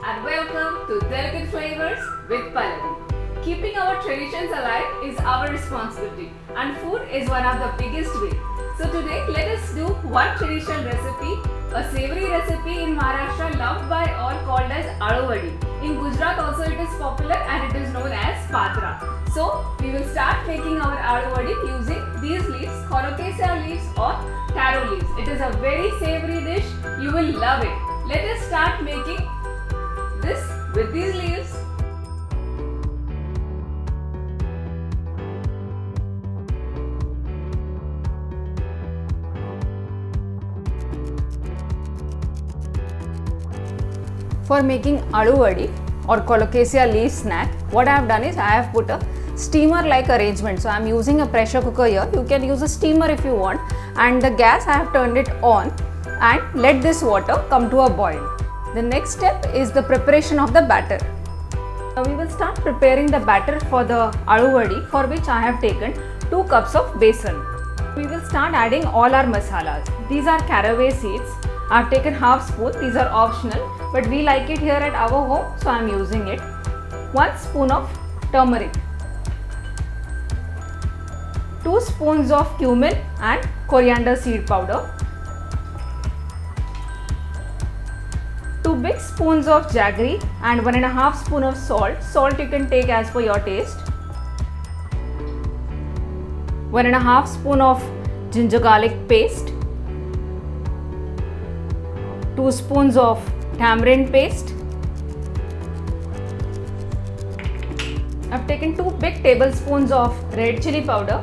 and welcome to Delicate Flavors with Pallavi. Keeping our traditions alive is our responsibility and food is one of the biggest ways. So today let us do one traditional recipe, a savory recipe in Maharashtra loved by all called as Aloo Vadi. In Gujarat also it is popular and it is known as Patra. So we will start making our Aloo Vadi using these leaves, colocasia leaves or taro leaves. It is a very savory dish, you will love it. Let us start making this with these leaves. For making Aloo Vadi or colocasia leaf snack, what I have done is I have put a steamer like arrangement. So I am using a pressure cooker here. You can use a steamer if you want, and the gas I have turned it on and let this water come to a boil. The next step is the preparation of the batter. Now we will start preparing the batter for the Aloo Vadi, for which I have taken 2 cups of besan. We will start adding all our masalas. These are caraway seeds. I have taken half spoon. These are optional, but we like it here at our home, so I am using it. 1 spoon of turmeric, 2 spoons of cumin and coriander seed powder, 2 big spoons of jaggery and 1.5 spoon of salt. Salt you can take as per your taste. 1.5 spoon of ginger garlic paste, 2 spoons of tamarind paste. I have taken 2 big tablespoons of red chili powder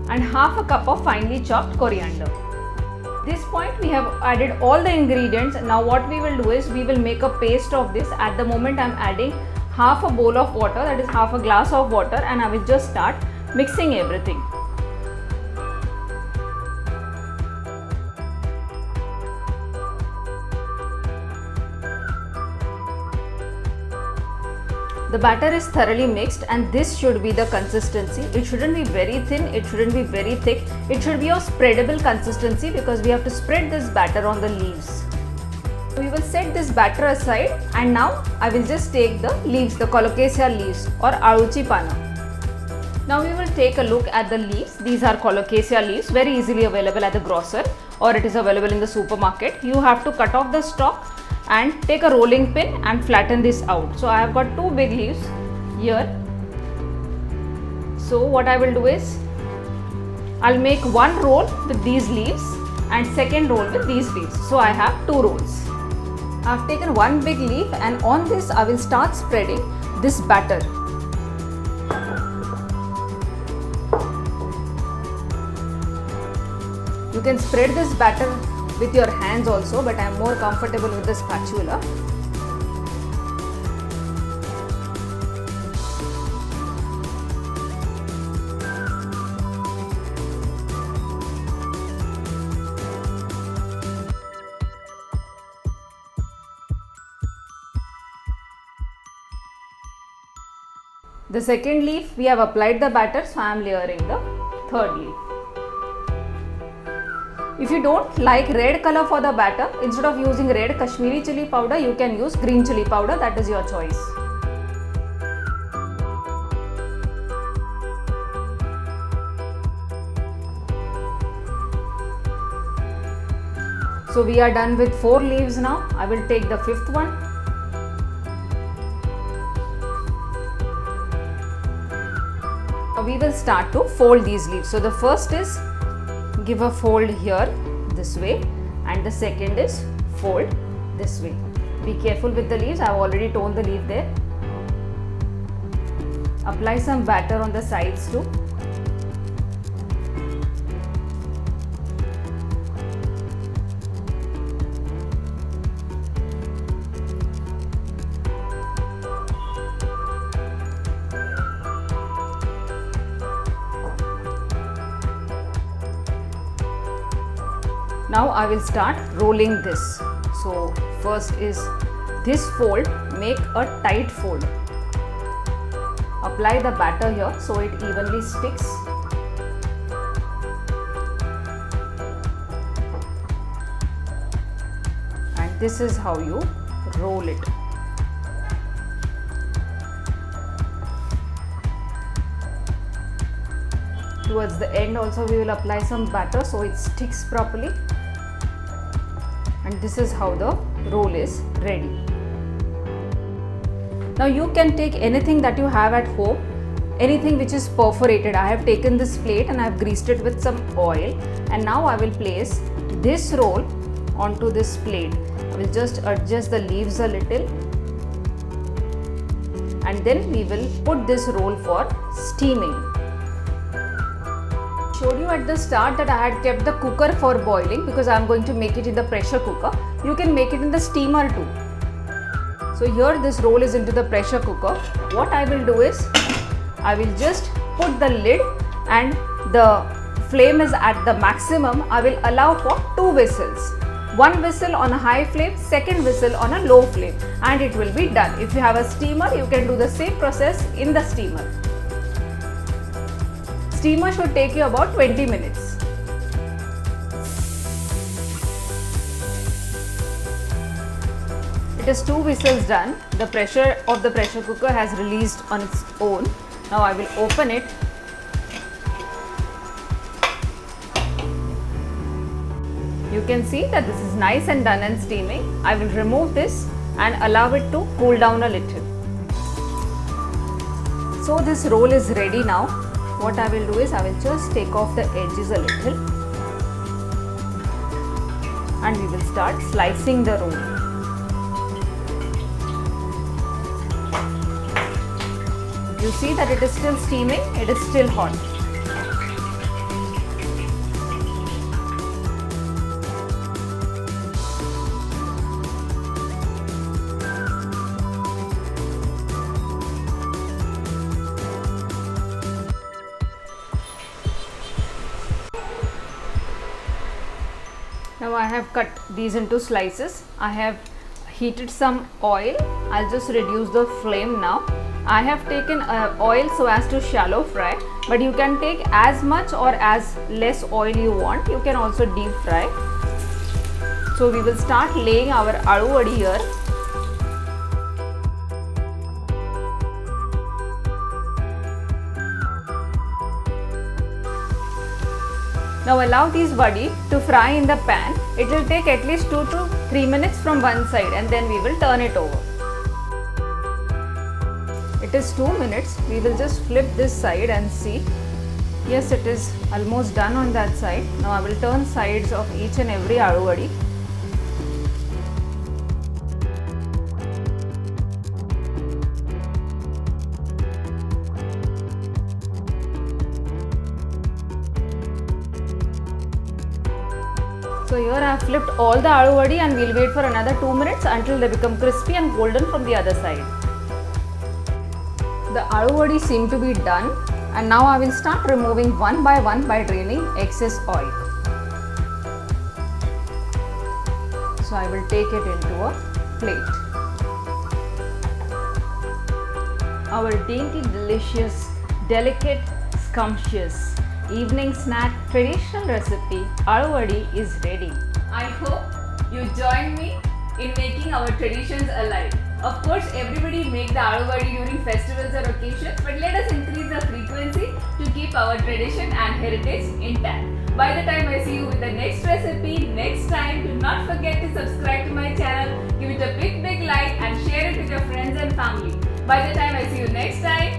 and half a cup of finely chopped coriander. At this point we have added all the ingredients. Now what we will do is we will make a paste of this. At the moment I am adding half a bowl of water, that is half a glass of water, and I will just start mixing everything. The batter is thoroughly mixed and this should be the consistency. It shouldn't be very thin, it shouldn't be very thick. It should be of spreadable consistency because we have to spread this batter on the leaves. We will set this batter aside and now I will just take the leaves, the colocasia leaves or aluchi pana. Now we will take a look at the leaves. These are colocasia leaves, very easily available at the grocer or it is available in the supermarket. You have to cut off the stalk and take a rolling pin and flatten this out. So I have got 2 big leaves here. So what I will do is I'll make 1 roll with these leaves and second roll with these leaves. So I have 2 rolls. I have taken 1 big leaf and on this I will start spreading this batter. You can spread this batter with your hands also, but I am more comfortable with the spatula. The second leaf we have applied the batter, so I am layering the third leaf. If you don't like red color for the batter, instead of using red Kashmiri chili powder, you can use green chili powder, that is your choice. So we are done with 4 leaves now. I will take the 5th one. Now we will start to fold these leaves. So the first is give a fold here this way and the second is fold this way. Be careful with the leaves. I have already torn the leaf there. Apply some batter on the sides too. Now I will start rolling this. So first is this fold, make a tight fold. Apply the batter here so it evenly sticks. this is how you roll it. Towards the end also we will apply some batter so it sticks properly, and this is how the roll is ready. Now you can take anything that you have at home, anything which is perforated. I have taken this plate and I have greased it with some oil, and now I will place this roll onto this plate. I will just adjust the leaves a little, and then we will put this roll for steaming. Showed you at the start that I had kept the cooker for boiling because I am going to make it in the pressure cooker. You can make it in the steamer too. So here this roll is into the pressure cooker. What I will do is I will just put the lid, and the flame is at the maximum. I will allow for 2 whistles. 1 whistle on a high flame, second whistle on a low flame, and it will be done. If you have a steamer, you can do the same process in the steamer. Steamer should take you about 20 minutes. It is 2 whistles done. The pressure of the pressure cooker has released on its own. Now I will open it. You can see that this is nice and done and steaming. I will remove this and allow it to cool down a little. So this roll is ready now. What I will do is I will just take off the edges a little, and we will start slicing the roll. You see that it is still steaming, it is still hot. Now I have cut these into slices. I have heated some oil. I'll just reduce the flame now. I have taken oil so as to shallow fry, but you can take as much or as less oil you want. You can also deep fry. So we will start laying our aloo vadi here. Now allow these vadi to fry in the pan. It will take at least 2 to 3 minutes from one side, and then we will turn it over. It is 2 minutes. We will just flip this side and see. Yes, it is almost done on that side. Now I will turn sides of each and every aloo vadi. So here I have flipped all the aloo vadi, and we will wait for another 2 minutes until they become crispy and golden from the other side. The aloo vadi seem to be done, and now I will start removing one by one by draining excess oil. So I will take it into a plate. Our dainty, delicious, delicate, scrumptious evening snack traditional recipe aloo vadi is ready. I hope you join me in making our traditions alive. Of course, everybody make the aloo vadi during festivals or occasions, but let us increase the frequency to keep our tradition and heritage intact. By the time I see you with the next recipe next time, do not forget to subscribe to my channel, give it a big like and share it with your friends and family. By the time I see you next time,